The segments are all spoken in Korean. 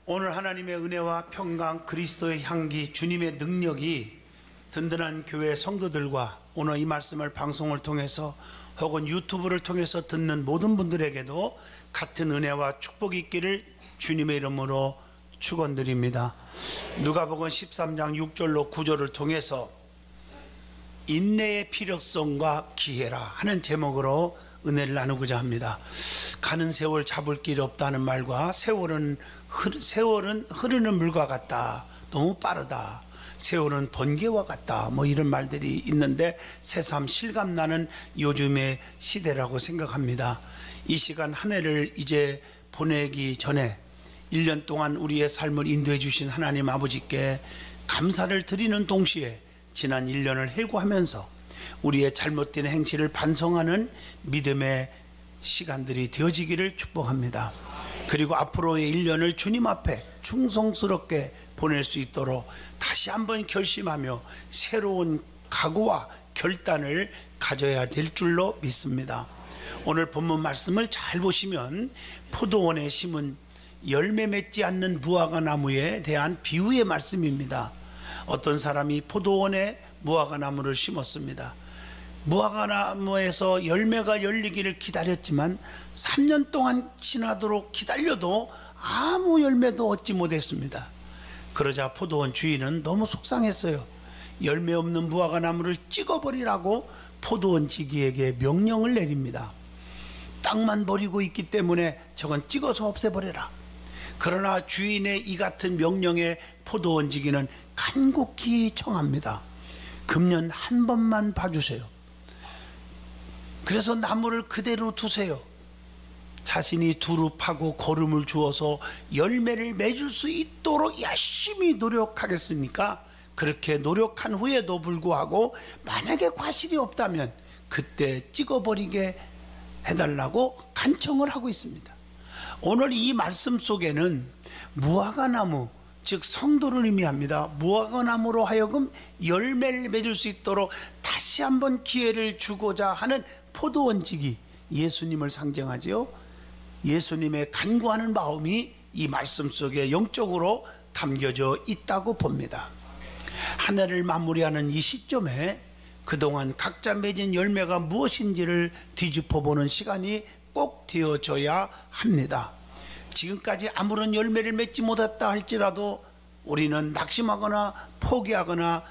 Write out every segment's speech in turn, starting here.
오늘 하나님의 은혜와 평강, 그리스도의 향기, 주님의 능력이 든든한 교회 성도들과 오늘 이 말씀을 방송을 통해서 혹은 유튜브를 통해서 듣는 모든 분들에게도 같은 은혜와 축복이 있기를 주님의 이름으로 축원드립니다. 누가복음 13장 6절로 9절을 통해서 인내의 필요성과 기회라 하는 제목으로 은혜를 나누고자 합니다. 가는 세월 잡을 길이 없다는 말과 세월은 흐르는 물과 같다, 너무 빠르다, 세월은 번개와 같다, 이런 말들이 있는데 새삼 실감나는 요즘의 시대라고 생각합니다. 이 시간 한 해를 이제 보내기 전에 1년 동안 우리의 삶을 인도해 주신 하나님 아버지께 감사를 드리는 동시에 지난 1년을 회고하면서 우리의 잘못된 행실을 반성하는 믿음의 시간들이 되어지기를 축복합니다. 그리고 앞으로의 1년을 주님 앞에 충성스럽게 보낼 수 있도록 다시 한번 결심하며 새로운 각오와 결단을 가져야 될 줄로 믿습니다. 오늘 본문 말씀을 잘 보시면 포도원에 심은 열매 맺지 않는 무화과 나무에 대한 비유의 말씀입니다. 어떤 사람이 포도원에 무화과 나무를 심었습니다. 무화과 나무에서 열매가 열리기를 기다렸지만 3년 동안 지나도록 기다려도 아무 열매도 얻지 못했습니다. 그러자 포도원 주인은 너무 속상했어요. 열매 없는 무화과 나무를 찍어버리라고 포도원 지기에게 명령을 내립니다. 땅만 버리고 있기 때문에 저건 찍어서 없애버려라. 그러나 주인의 이 같은 명령에 포도원 지기는 간곡히 청합니다. 금년 한 번만 봐주세요. 그래서 나무를 그대로 두세요. 자신이 두루 파고 거름을 주어서 열매를 맺을 수 있도록 열심히 노력하겠습니까? 그렇게 노력한 후에도 불구하고 만약에 과실이 없다면 그때 찍어버리게 해달라고 간청을 하고 있습니다. 오늘 이 말씀 속에는 무화과 나무, 즉 성도를 의미합니다. 무화과 나무로 하여금 열매를 맺을 수 있도록 다시 한번 기회를 주고자 하는 포도원지기, 예수님을 상징하지요. 예수님의 간구하는 마음이 이 말씀 속에 영적으로 담겨져 있다고 봅니다. 한 해를 마무리하는 이 시점에 그동안 각자 맺은 열매가 무엇인지를 뒤집어보는 시간이 꼭 되어져야 합니다. 지금까지 아무런 열매를 맺지 못했다 할지라도 우리는 낙심하거나 포기하거나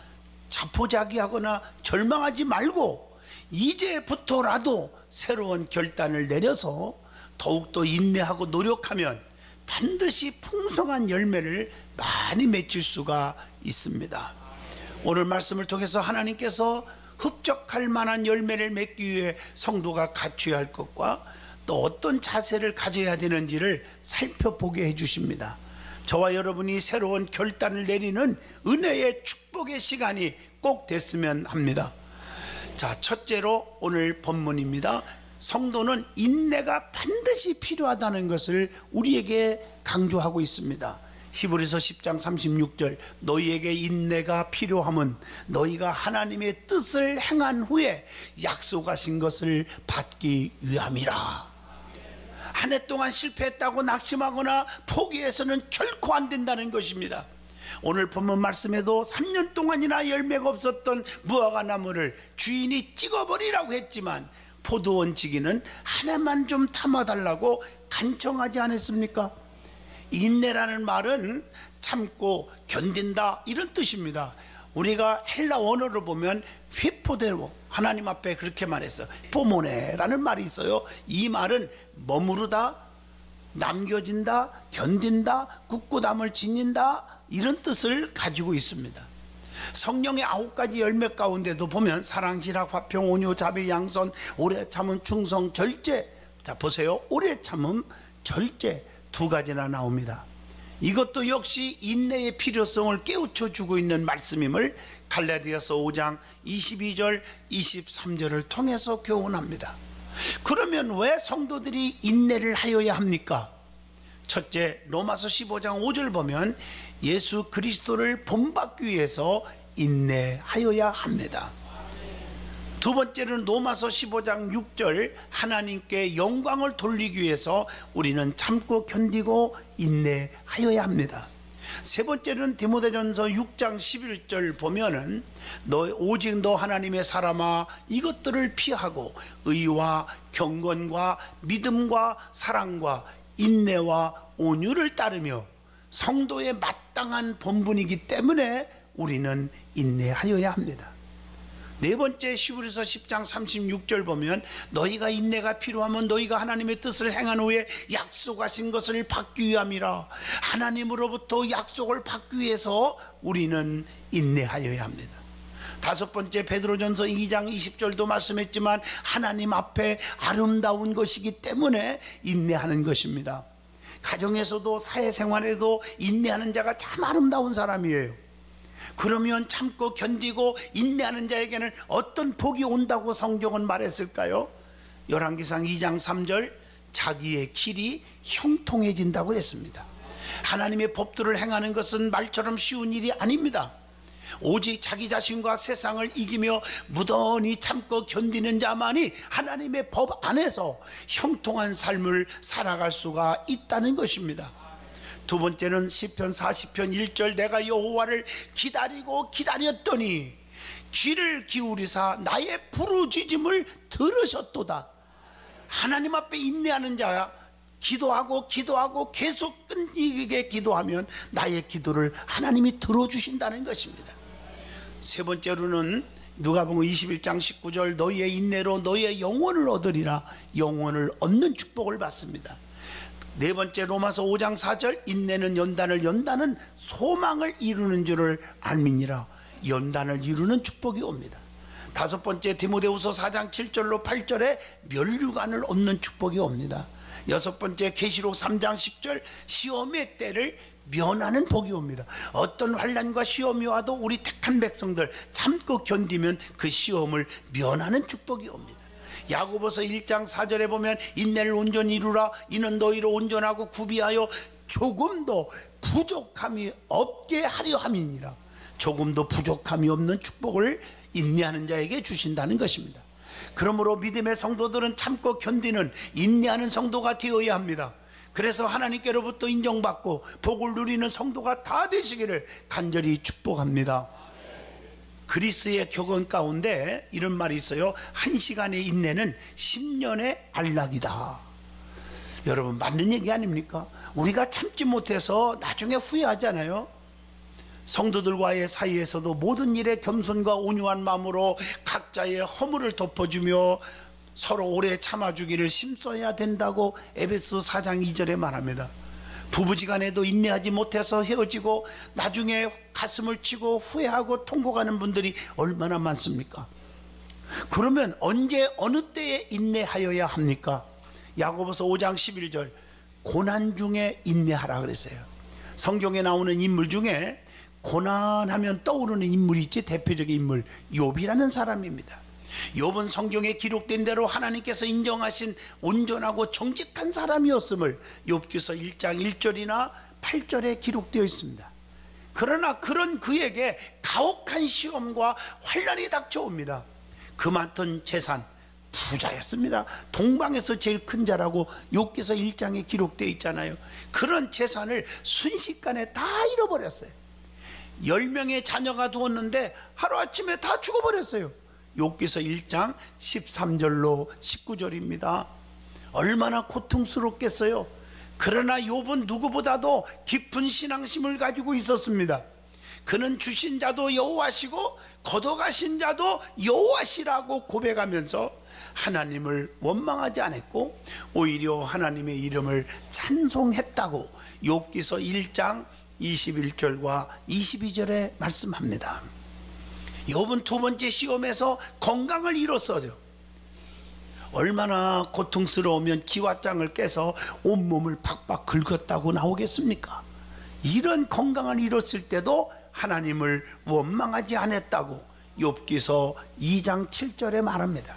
자포자기하거나 절망하지 말고 이제부터라도 새로운 결단을 내려서 더욱더 인내하고 노력하면 반드시 풍성한 열매를 많이 맺을 수가 있습니다. 오늘 말씀을 통해서 하나님께서 흡족할 만한 열매를 맺기 위해 성도가 갖춰야 할 것과 또 어떤 자세를 가져야 되는지를 살펴보게 해주십니다. 저와 여러분이 새로운 결단을 내리는 은혜의 축복의 시간이 꼭 됐으면 합니다. 자, 첫째로 오늘 본문입니다. 성도는 인내가 반드시 필요하다는 것을 우리에게 강조하고 있습니다. 히브리서 10장 36절, 너희에게 인내가 필요함은 너희가 하나님의 뜻을 행한 후에 약속하신 것을 받기 위함이라. 한 해 동안 실패했다고 낙심하거나 포기해서는 결코 안 된다는 것입니다. 오늘 본문 말씀에도 3년 동안이나 열매가 없었던 무화과 나무를 주인이 찍어버리라고 했지만 포도원 지기는 한 해만 좀 참아달라고 간청하지 않았습니까? 인내라는 말은 참고 견딘다 이런 뜻입니다. 우리가 헬라 원어로 보면 휘포데로, 하나님 앞에 그렇게 말했어. 포모네라는 말이 있어요. 이 말은 머무르다, 남겨진다, 견딘다, 굳고담을 지닌다 이런 뜻을 가지고 있습니다. 성령의 9가지 열매 가운데도 보면 사랑, 희락, 화평, 온유, 자비, 양선, 오래 참음, 충성, 절제. 자, 보세요. 오래 참음, 절제 2가지나 나옵니다. 이것도 역시 인내의 필요성을 깨우쳐 주고 있는 말씀임을 갈라디아서 5장 22절 23절을 통해서 교훈합니다. 그러면 왜 성도들이 인내를 하여야 합니까? 첫째, 로마서 15장 5절 보면 예수 그리스도를 본받기 위해서 인내하여야 합니다. 두 번째는 로마서 15장 6절, 하나님께 영광을 돌리기 위해서 우리는 참고 견디고 인내하여야 합니다. 세 번째는 디모데전서 6장 11절 보면은 오직 너 하나님의 사람아 이것들을 피하고 의와 경건과 믿음과 사랑과 인내와 온유를 따르며 성도의 마땅한 본분이기 때문에 우리는 인내하여야 합니다. 네 번째, 히브리서 10장 36절 보면 너희가 인내가 필요하면 너희가 하나님의 뜻을 행한 후에 약속하신 것을 받기 위함이라. 하나님으로부터 약속을 받기 위해서 우리는 인내하여야 합니다. 다섯 번째, 베드로전서 2장 20절도 말씀했지만 하나님 앞에 아름다운 것이기 때문에 인내하는 것입니다. 가정에서도 사회생활에도 인내하는 자가 참 아름다운 사람이에요. 그러면 참고 견디고 인내하는 자에게는 어떤 복이 온다고 성경은 말했을까요? 열왕기상 2장 3절, 자기의 길이 형통해진다고 그랬습니다. 하나님의 법도를 행하는 것은 말처럼 쉬운 일이 아닙니다. 오직 자기 자신과 세상을 이기며 무던히 참고 견디는 자만이 하나님의 법 안에서 형통한 삶을 살아갈 수가 있다는 것입니다. 두 번째는 시편 40편 1절, 내가 여호와를 기다리고 기다렸더니 귀를 기울이사 나의 부르짖음을 들으셨도다. 하나님 앞에 인내하는 자야, 기도하고 계속 끈질기게 기도하면 나의 기도를 하나님이 들어주신다는 것입니다. 세 번째로는 누가복음 21장 19절, 너희의 인내로 너희의 영혼을 얻으리라. 영혼을 얻는 축복을 받습니다. 네 번째, 로마서 5장 4절, 인내는 연단을, 연단은 소망을 이루는 줄을 알미니라. 연단을 이루는 축복이 옵니다. 다섯 번째, 디모데후서 4장 7절로 8절에 면류관을 얻는 축복이 옵니다. 여섯 번째, 계시록 3장 10절, 시험의 때를 면하는 복이 옵니다. 어떤 환난과 시험이 와도 우리 택한 백성들 참고 견디면 그 시험을 면하는 축복이 옵니다. 야고보서 1장 4절에 보면 인내를 온전히 이루라. 이는 너희를 온전하고 구비하여 조금도 부족함이 없게 하려 함이니라. 조금도 부족함이 없는 축복을 인내하는 자에게 주신다는 것입니다. 그러므로 믿음의 성도들은 참고 견디는 인내하는 성도가 되어야 합니다. 그래서 하나님께로부터 인정받고 복을 누리는 성도가 다 되시기를 간절히 축복합니다. 그리스의 격언 가운데 이런 말이 있어요. 1시간의 인내는 10년의 안락이다. 여러분, 맞는 얘기 아닙니까? 우리가 참지 못해서 나중에 후회하잖아요. 성도들과의 사이에서도 모든 일에 겸손과 온유한 마음으로 각자의 허물을 덮어주며 서로 오래 참아주기를 심써야 된다고 에베소 4장 2절에 말합니다. 부부지간에도 인내하지 못해서 헤어지고 나중에 가슴을 치고 후회하고 통곡하는 분들이 얼마나 많습니까? 그러면 언제 어느 때에 인내하여야 합니까? 야고보서 5장 11절, 고난 중에 인내하라 그랬어요. 성경에 나오는 인물 중에 고난하면 떠오르는 인물이 있지. 대표적인 인물, 욥이라는 사람입니다. 욥은 성경에 기록된 대로 하나님께서 인정하신 온전하고 정직한 사람이었음을 욥기서 1장 1절이나 8절에 기록되어 있습니다. 그러나 그런 그에게 가혹한 시험과 환난이 닥쳐옵니다. 그 많던 재산, 부자였습니다. 동방에서 제일 큰 자라고 욥기서 1장에 기록되어 있잖아요. 그런 재산을 순식간에 다 잃어버렸어요. 10명의 자녀가 두었는데 하루아침에 다 죽어버렸어요. 욥기서 1장 13절로 19절입니다. 얼마나 고통스럽겠어요. 그러나 욥은 누구보다도 깊은 신앙심을 가지고 있었습니다. 그는 주신 자도 여호와시고 거둬가신 자도 여호와시라고 고백하면서 하나님을 원망하지 않았고 오히려 하나님의 이름을 찬송했다고 욥기서 1장 21절과 22절에 말씀합니다. 욥은 두 번째 시험에서 건강을 잃었어요. 얼마나 고통스러우면 기와장을 깨서 온몸을 팍팍 긁었다고 나오겠습니까? 이런 건강을 잃었을 때도 하나님을 원망하지 않았다고 욥기서 2장 7절에 말합니다.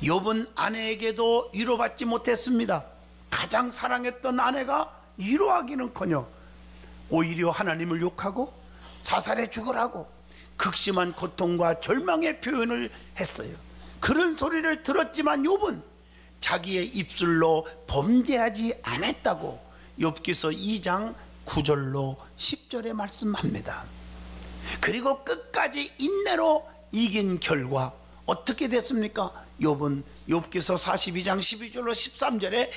욥은 아내에게도 위로받지 못했습니다. 가장 사랑했던 아내가 위로하기는커녕 오히려 하나님을 욕하고 자살해 죽으라고 극심한 고통과 절망의 표현을 했어요. 그런 소리를 들었지만 욥은 자기의 입술로 범죄하지 않았다고 욥기서 2장 9절로 10절에 말씀합니다. 그리고 끝까지 인내로 이긴 결과 어떻게 됐습니까? 욥은 욥기서 42장 12절로 13절에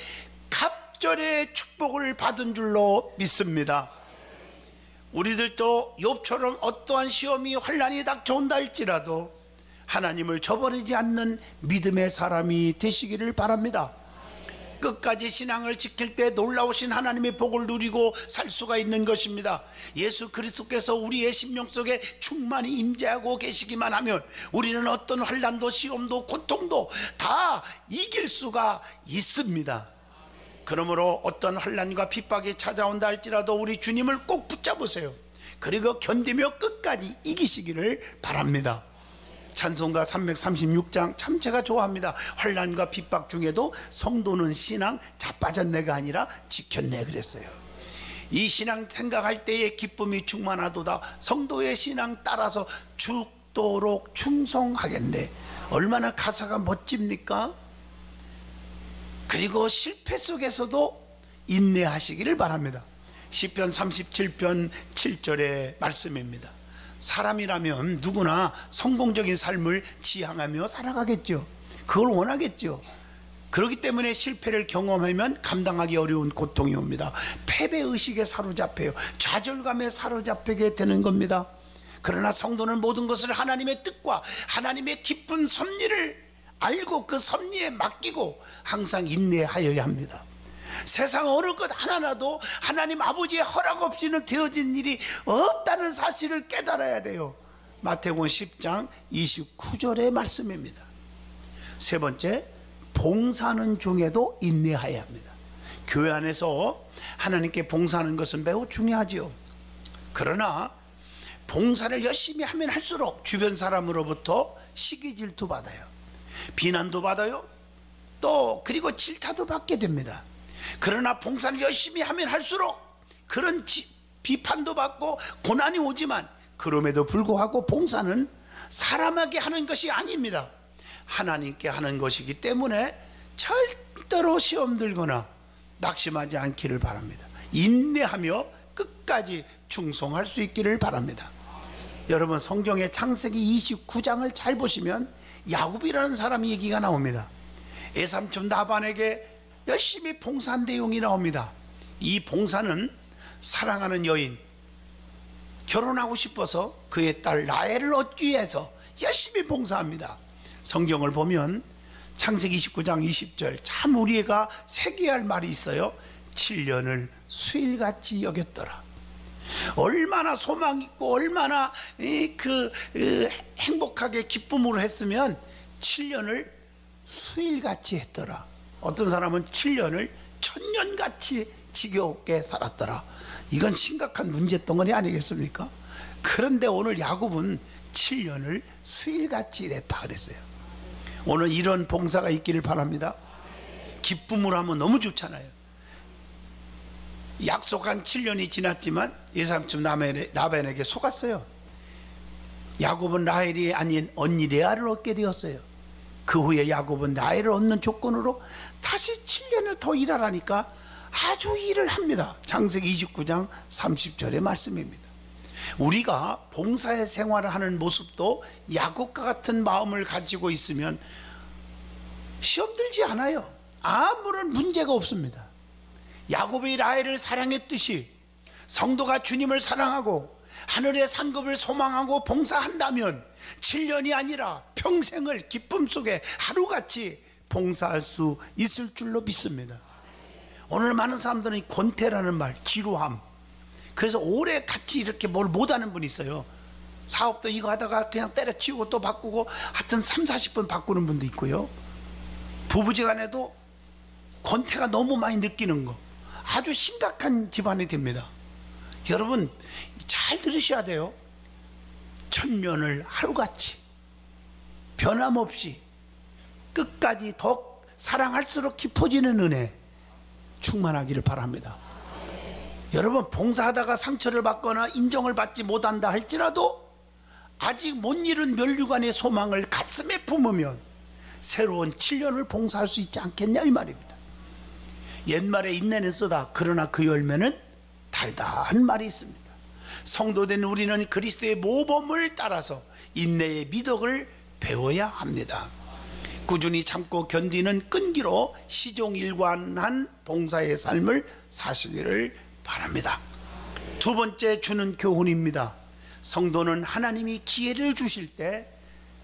갑절의 축복을 받은 줄로 믿습니다. 우리들도 욥처럼 어떠한 시험이 환난이 닥쳐온다 할지라도 하나님을 저버리지 않는 믿음의 사람이 되시기를 바랍니다. 끝까지 신앙을 지킬 때 놀라우신 하나님의 복을 누리고 살 수가 있는 것입니다. 예수 그리스도께서 우리의 심령 속에 충만히 임재하고 계시기만 하면 우리는 어떤 환난도 시험도 고통도 다 이길 수가 있습니다. 그러므로 어떤 환난과 핍박이 찾아온다 할지라도 우리 주님을 꼭 붙잡으세요. 그리고 견디며 끝까지 이기시기를 바랍니다. 찬송가 336장 참 제가 좋아합니다. 환난과 핍박 중에도 성도는 신앙 자빠졌네가 아니라 지켰네 그랬어요. 이 신앙 생각할 때에 기쁨이 충만하도다. 성도의 신앙 따라서 죽도록 충성하겠네. 얼마나 가사가 멋집니까? 그리고 실패 속에서도 인내하시기를 바랍니다. 시편 37편 7절의 말씀입니다. 사람이라면 누구나 성공적인 삶을 지향하며 살아가겠죠. 그걸 원하겠죠. 그렇기 때문에 실패를 경험하면 감당하기 어려운 고통이 옵니다. 패배의식에 사로잡혀요. 좌절감에 사로잡히게 되는 겁니다. 그러나 성도는 모든 것을 하나님의 뜻과 하나님의 깊은 섭리를 알고 그 섭리에 맡기고 항상 인내하여야 합니다. 세상 어느 것 하나라도 하나님 아버지의 허락 없이는 되어진 일이 없다는 사실을 깨달아야 돼요. 마태복음 10장 29절의 말씀입니다. 세 번째, 봉사하는 중에도 인내해야 합니다. 교회 안에서 하나님께 봉사하는 것은 매우 중요하지요. 그러나 봉사를 열심히 하면 할수록 주변 사람으로부터 시기 질투 받아요. 비난도 받아요. 또 그리고 질타도 받게 됩니다. 그러나 봉사를 열심히 하면 할수록 그런 비판도 받고 고난이 오지만 그럼에도 불구하고 봉사는 사람에게 하는 것이 아닙니다. 하나님께 하는 것이기 때문에 절대로 시험 들거나 낙심하지 않기를 바랍니다. 인내하며 끝까지 충성할 수 있기를 바랍니다. 여러분, 성경의 창세기 29장을 잘 보시면 야곱이라는 사람 얘기가 나옵니다. 애삼촌 라반에게 열심히 봉사한 내용이 나옵니다. 이 봉사는 사랑하는 여인, 결혼하고 싶어서 그의 딸 라헬을 얻기 위해서 열심히 봉사합니다. 성경을 보면 창세기 29장 20절 참 우리가 새겨야 할 말이 있어요. 7년을 수일같이 여겼더라. 얼마나 소망 있고 얼마나 행복하게 기쁨으로 했으면 7년을 수일같이 했더라. 어떤 사람은 7년을 천년같이 지겹게 살았더라. 이건 심각한 문제덩어리 아니겠습니까? 그런데 오늘 야곱은 7년을 수일같이 일했다 그랬어요. 오늘 이런 봉사가 있기를 바랍니다. 기쁨으로 하면 너무 좋잖아요. 약속한 7년이 지났지만 예삼촌 라반에게 속았어요. 야곱은 라헬이 아닌 언니 레아를 얻게 되었어요. 그 후에 야곱은 라헬을 얻는 조건으로 다시 7년을 더 일하라니까 아주 일을 합니다. 창세기 29장 30절의 말씀입니다. 우리가 봉사의 생활을 하는 모습도 야곱과 같은 마음을 가지고 있으면 시험 들지 않아요. 아무런 문제가 없습니다. 야곱이 라헬을 사랑했듯이 성도가 주님을 사랑하고 하늘의 상급을 소망하고 봉사한다면 7년이 아니라 평생을 기쁨 속에 하루같이 봉사할 수 있을 줄로 믿습니다. 오늘 많은 사람들은 권태라는 말, 지루함, 그래서 오래 같이 이렇게 뭘 못하는 분이 있어요. 사업도 이거 하다가 그냥 때려치우고 또 바꾸고 하여튼 30-40번 바꾸는 분도 있고요. 부부지간에도 권태가 너무 많이 느끼는 거 아주 심각한 집안이 됩니다. 여러분 잘 들으셔야 돼요. 천년을 하루같이 변함없이 끝까지 더 사랑할수록 깊어지는 은혜 충만하기를 바랍니다. 여러분 봉사하다가 상처를 받거나 인정을 받지 못한다 할지라도 아직 못 이룬 면류관의 소망을 가슴에 품으면 새로운 7년을 봉사할 수 있지 않겠냐 이 말입니다. 옛말에 인내는 쓰다 그러나 그 열매는 달다 한 말이 있습니다. 성도된 우리는 그리스도의 모범을 따라서 인내의 미덕을 배워야 합니다. 꾸준히 참고 견디는 끈기로 시종일관한 봉사의 삶을 사시기를 바랍니다. 두 번째 주는 교훈입니다. 성도는 하나님이 기회를 주실 때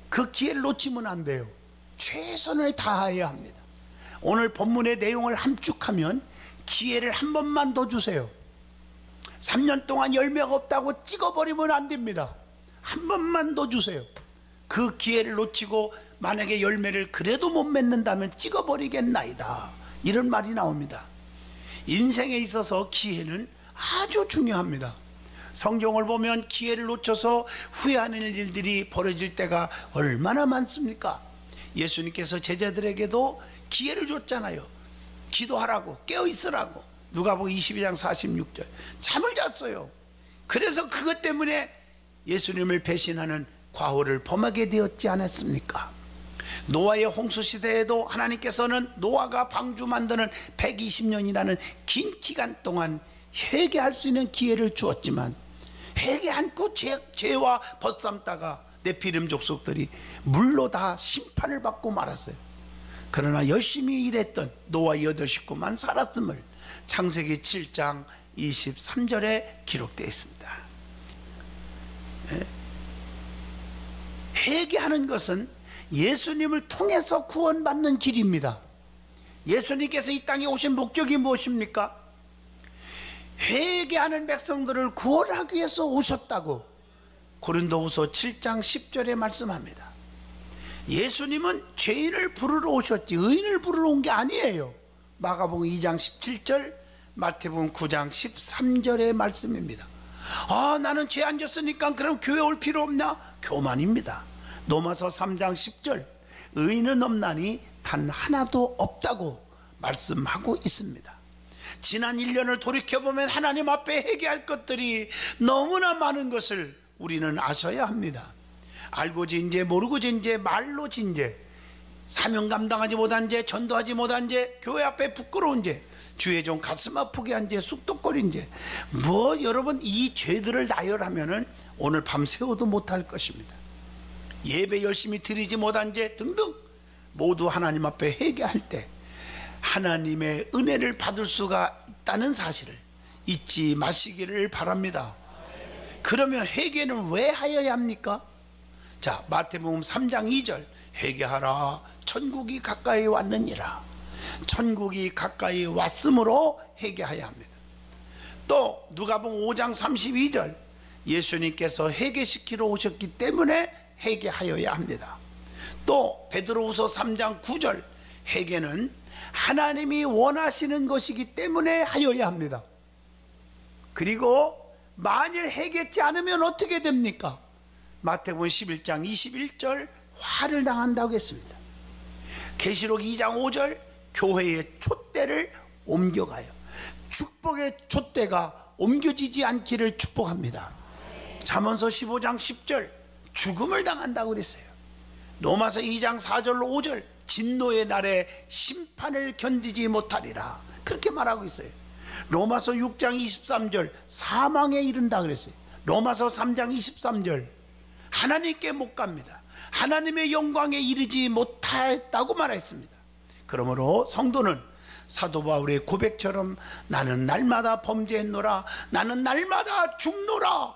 그 기회를 놓치면 안 돼요. 최선을 다해야 합니다. 오늘 본문의 내용을 함축하면 기회를 한 번만 더 주세요. 3년 동안 열매가 없다고 찍어버리면 안 됩니다. 한 번만 더 주세요. 그 기회를 놓치고 만약에 열매를 그래도 못 맺는다면 찍어버리겠나이다, 이런 말이 나옵니다. 인생에 있어서 기회는 아주 중요합니다. 성경을 보면 기회를 놓쳐서 후회하는 일들이 벌어질 때가 얼마나 많습니까? 예수님께서 제자들에게도 기회를 줬잖아요. 기도하라고, 깨어있으라고. 누가복음 22장 46절. 잠을 잤어요. 그래서 그것 때문에 예수님을 배신하는 과오를 범하게 되었지 않았습니까? 노아의 홍수 시대에도 하나님께서는 노아가 방주 만드는 120년이라는 긴 기간 동안 회개할 수 있는 기회를 주었지만 회개 않고 죄와 벗삼다가 네피림 족속들이 물로 다 심판을 받고 말았어요. 그러나 열심히 일했던 노아 8 식구만 살았음을 창세기 7장 23절에 기록되어 있습니다. 회개하는 것은 예수님을 통해서 구원받는 길입니다. 예수님께서 이 땅에 오신 목적이 무엇입니까? 회개하는 백성들을 구원하기 위해서 오셨다고 고린도후서 7장 10절에 말씀합니다. 예수님은 죄인을 부르러 오셨지 의인을 부르러 온 게 아니에요. 마가복음 2장 17절, 마태복음 9장 13절의 말씀입니다. 나는 죄 안 졌으니까 그럼 교회 올 필요 없냐? 교만입니다. 로마서 3장 10절, 의인은 없나니 단 하나도 없다고 말씀하고 있습니다. 지난 1년을 돌이켜보면 하나님 앞에 회개할 것들이 너무나 많은 것을 우리는 아셔야 합니다. 알고 진 죄, 모르고 진 죄, 말로 진 죄, 사명 감당하지 못한 죄, 전도하지 못한 죄, 교회 앞에 부끄러운 죄, 주의 종 가슴 아프게 한 죄, 쑥덕거린 죄, 여러분 이 죄들을 나열하면은 오늘 밤 새워도 못할 것입니다. 예배 열심히 드리지 못한 죄 등등 모두 하나님 앞에 회개할 때 하나님의 은혜를 받을 수가 있다는 사실을 잊지 마시기를 바랍니다. 그러면 회개는 왜 하여야 합니까? 자, 마태복음 3장 2절, 회개하라 천국이 가까이 왔느니라. 천국이 가까이 왔으므로 회개하여야 합니다. 또 누가복음 5장 32절, 예수님께서 회개시키러 오셨기 때문에 회개하여야 합니다. 또 베드로후서 3장 9절, 회개는 하나님이 원하시는 것이기 때문에 하여야 합니다. 그리고 만일 회개치 않으면 어떻게 됩니까? 마태복음 11장 21절, 화를 당한다고 했습니다. 계시록 2장 5절, 교회의 촛대를 옮겨가요. 축복의 촛대가 옮겨지지 않기를 축복합니다. 잠언서 15장 10절, 죽음을 당한다고 그랬어요. 로마서 2장 4절로 5절, 진노의 날에 심판을 견디지 못하리라, 그렇게 말하고 있어요. 로마서 6장 23절, 사망에 이른다 그랬어요. 로마서 3장 23절, 하나님께 못 갑니다. 하나님의 영광에 이르지 못했다고 말했습니다. 그러므로 성도는 사도 바울의 고백처럼 나는 날마다 범죄했노라, 나는 날마다 죽노라,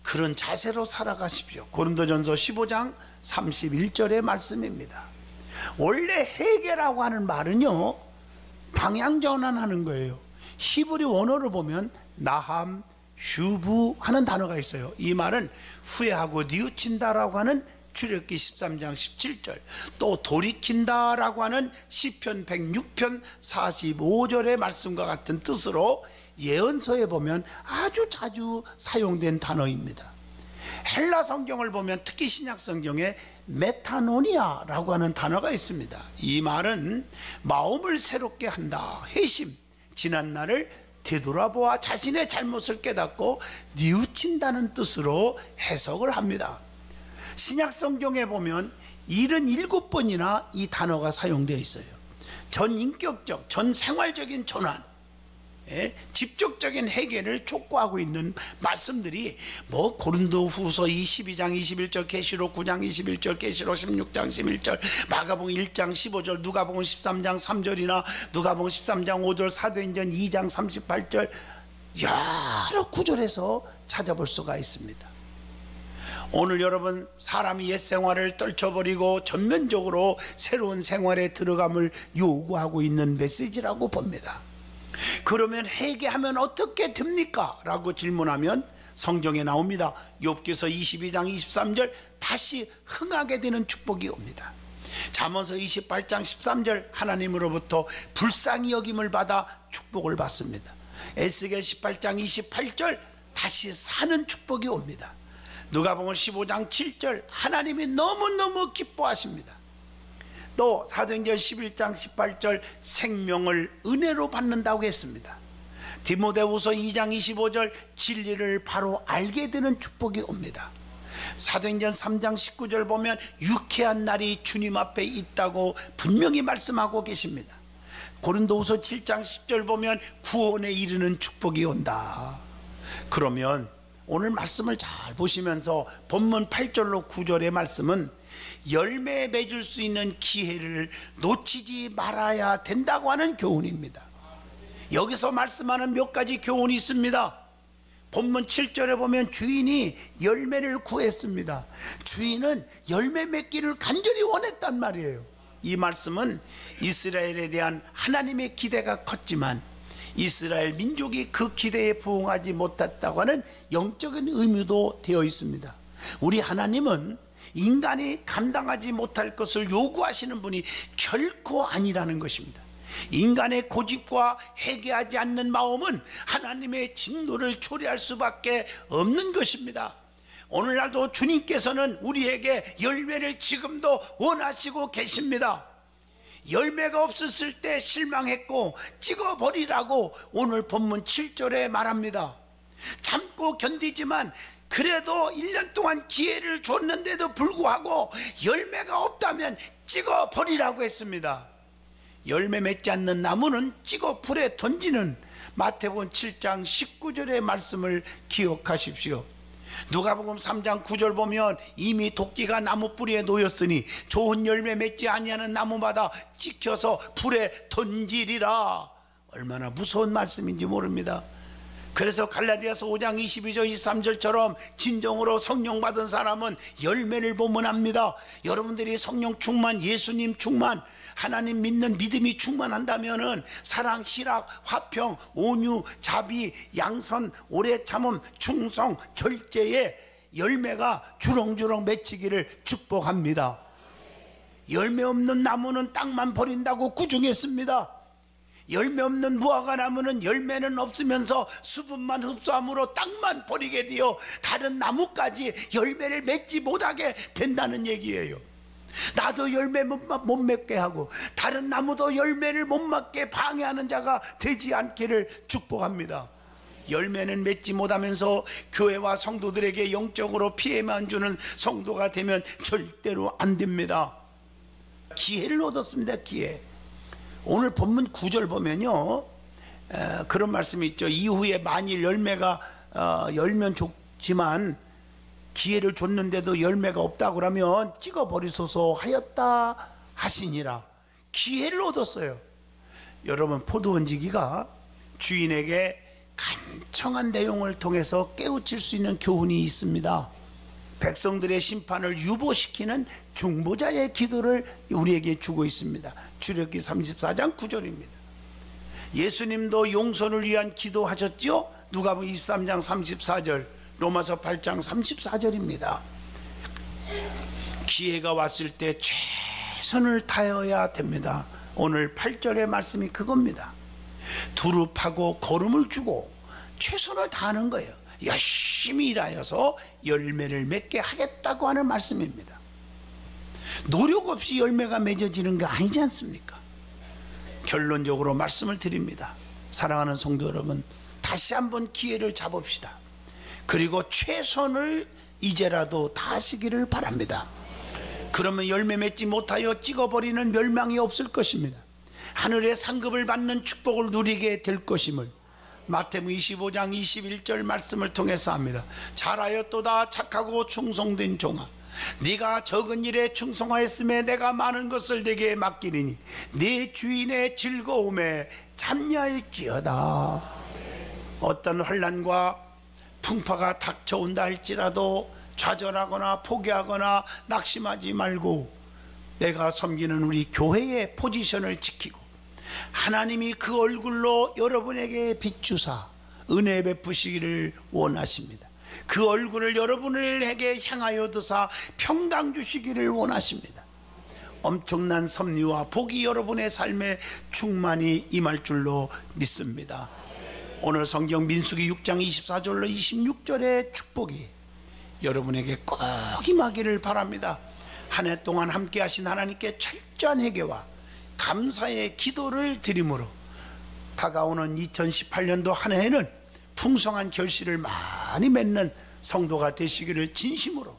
그런 자세로 살아가십시오. 고린도전서 15장 31절의 말씀입니다. 원래 회개라고 하는 말은요, 방향 전환하는 거예요. 히브리 원어를 보면 나함, 슈부 하는 단어가 있어요. 이 말은 후회하고 뉘우친다라고 하는 출애굽기 13장 17절, 또 돌이킨다라고 하는 시편 106편 45절의 말씀과 같은 뜻으로 예언서에 보면 아주 자주 사용된 단어입니다. 헬라 성경을 보면 특히 신약 성경에 메타노니아라고 하는 단어가 있습니다. 이 말은 마음을 새롭게 한다, 회심, 지난 날을 되돌아보아 자신의 잘못을 깨닫고 뉘우친다는 뜻으로 해석을 합니다. 신약 성경에 보면 77번이나 이 단어가 사용되어 있어요. 전인격적, 전생활적인 전환, 직접적인 해결을 촉구하고 있는 말씀들이 뭐 고린도후서 22장 21절, 계시록 9장 21절, 계시록 16장 11절, 마가복음 1장 15절, 누가복음 13장 3절이나 누가복음 13장 5절, 사도행전 2장 38절, 여러 구절에서 찾아볼 수가 있습니다. 오늘 여러분, 사람이 옛 생활을 떨쳐버리고 전면적으로 새로운 생활에 들어감을 요구하고 있는 메시지라고 봅니다. 그러면 회개하면 어떻게 됩니까? 라고 질문하면 성경에 나옵니다. 욥기서 22장 23절, 다시 흥하게 되는 축복이 옵니다. 잠언서 28장 13절, 하나님으로부터 불쌍히 여김을 받아 축복을 받습니다. 에스겔 18장 28절, 다시 사는 축복이 옵니다. 누가복음 15장 7절, 하나님이 너무너무 기뻐하십니다. 또 사도행전 11장 18절, 생명을 은혜로 받는다고 했습니다. 디모데후서 2장 25절, 진리를 바로 알게 되는 축복이 옵니다. 사도행전 3장 19절 보면 유쾌한 날이 주님 앞에 있다고 분명히 말씀하고 계십니다. 고린도후서 7장 10절 보면 구원에 이르는 축복이 온다. 그러면 오늘 말씀을 잘 보시면서 본문 8절로 9절의 말씀은 열매 맺을 수 있는 기회를 놓치지 말아야 된다고 하는 교훈입니다. 여기서 말씀하는 몇 가지 교훈이 있습니다. 본문 7절에 보면 주인이 열매를 구했습니다. 주인은 열매 맺기를 간절히 원했단 말이에요. 이 말씀은 이스라엘에 대한 하나님의 기대가 컸지만 이스라엘 민족이 그 기대에 부응하지 못했다고 하는 영적인 의미도 되어 있습니다. 우리 하나님은 인간이 감당하지 못할 것을 요구하시는 분이 결코 아니라는 것입니다. 인간의 고집과 회개하지 않는 마음은 하나님의 진노를 초래할 수밖에 없는 것입니다. 오늘날도 주님께서는 우리에게 열매를 지금도 원하시고 계십니다. 열매가 없었을 때 실망했고 찍어버리라고 오늘 본문 7절에 말합니다. 참고 견디지만 그래도 1년 동안 기회를 줬는데도 불구하고 열매가 없다면 찍어버리라고 했습니다. 열매 맺지 않는 나무는 찍어 불에 던지는 마태복음 7장 19절의 말씀을 기억하십시오. 누가복음 3장 9절 보면 이미 도끼가 나무 뿌리에 놓였으니 좋은 열매 맺지 아니하는 나무마다 찍혀서 불에 던지리라. 얼마나 무서운 말씀인지 모릅니다. 그래서 갈라디아서 5장 22절 23절처럼 진정으로 성령 받은 사람은 열매를 보면 압니다. 여러분들이 성령 충만, 예수님 충만, 하나님 믿는 믿음이 충만한다면은 사랑, 실학, 화평, 온유, 자비, 양선, 오래 참음, 충성, 절제의 열매가 주렁주렁 맺히기를 축복합니다. 열매 없는 나무는 땅만 버린다고 구중했습니다. 열매 없는 무화과 나무는 열매는 없으면서 수분만 흡수함으로 땅만 버리게 되어 다른 나무까지 열매를 맺지 못하게 된다는 얘기예요. 나도 열매 못 맺게 하고 다른 나무도 열매를 못 맺게 방해하는 자가 되지 않기를 축복합니다. 열매는 맺지 못하면서 교회와 성도들에게 영적으로 피해만 주는 성도가 되면 절대로 안 됩니다. 기회를 얻었습니다. 기회. 오늘 본문 9절 보면요, 그런 말씀이 있죠. 이후에 만일 열매가 열면 좋지만 기회를 줬는데도 열매가 없다고 그러면 찍어버리소서 하였다 하시니라. 기회를 얻었어요. 여러분, 포도 얹기가 주인에게 간청한 내용을 통해서 깨우칠 수 있는 교훈이 있습니다. 백성들의 심판을 유보시키는 중보자의 기도를 우리에게 주고 있습니다. 출애굽기 34장 9절입니다. 예수님도 용서를 위한 기도하셨죠? 누가복음 23장 34절, 로마서 8장 34절입니다. 기회가 왔을 때 최선을 다해야 됩니다. 오늘 8절의 말씀이 그겁니다. 두릅하고 거름을 주고 최선을 다하는 거예요. 열심히 일하여서 열매를 맺게 하겠다고 하는 말씀입니다. 노력 없이 열매가 맺어지는 게 아니지 않습니까? 결론적으로 말씀을 드립니다. 사랑하는 성도 여러분, 다시 한번 기회를 잡읍시다. 그리고 최선을 이제라도 다하시기를 바랍니다. 그러면 열매 맺지 못하여 찍어버리는 멸망이 없을 것입니다. 하늘의 상급을 받는 축복을 누리게 될 것임을 마태복음 25장 21절 말씀을 통해서 합니다. 잘하였도다 착하고 충성된 종아, 네가 적은 일에 충성하였음에 내가 많은 것을 네게 맡기리니 네 주인의 즐거움에 참여할지어다. 어떤 환난과 풍파가 닥쳐온다 할지라도 좌절하거나 포기하거나 낙심하지 말고 내가 섬기는 우리 교회의 포지션을 지키고 하나님이 그 얼굴로 여러분에게 비추사 은혜 베푸시기를 원하십니다. 그 얼굴을 여러분에게 향하여 드사 평강 주시기를 원하십니다. 엄청난 섭리와 복이 여러분의 삶에 충만히 임할 줄로 믿습니다. 오늘 성경 민수기 6장 24절로 26절의 축복이 여러분에게 꼭 임하기를 바랍니다. 한 해 동안 함께 하신 하나님께 철저한 회개와 감사의 기도를 드림으로 다가오는 2018년도 한 해에는 풍성한 결실을 많이 맺는 성도가 되시기를 진심으로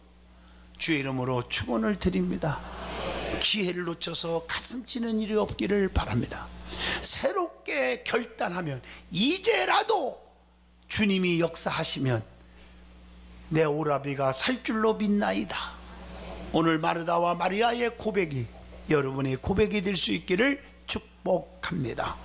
주의 이름으로 축원을 드립니다. 기회를 놓쳐서 가슴 치는 일이 없기를 바랍니다. 새롭게 결단하면 이제라도 주님이 역사하시면 내 오라비가 살 줄로 믿나이다. 오늘 마르다와 마리아의 고백이 여러분의 고백이 될 수 있기를 축복합니다.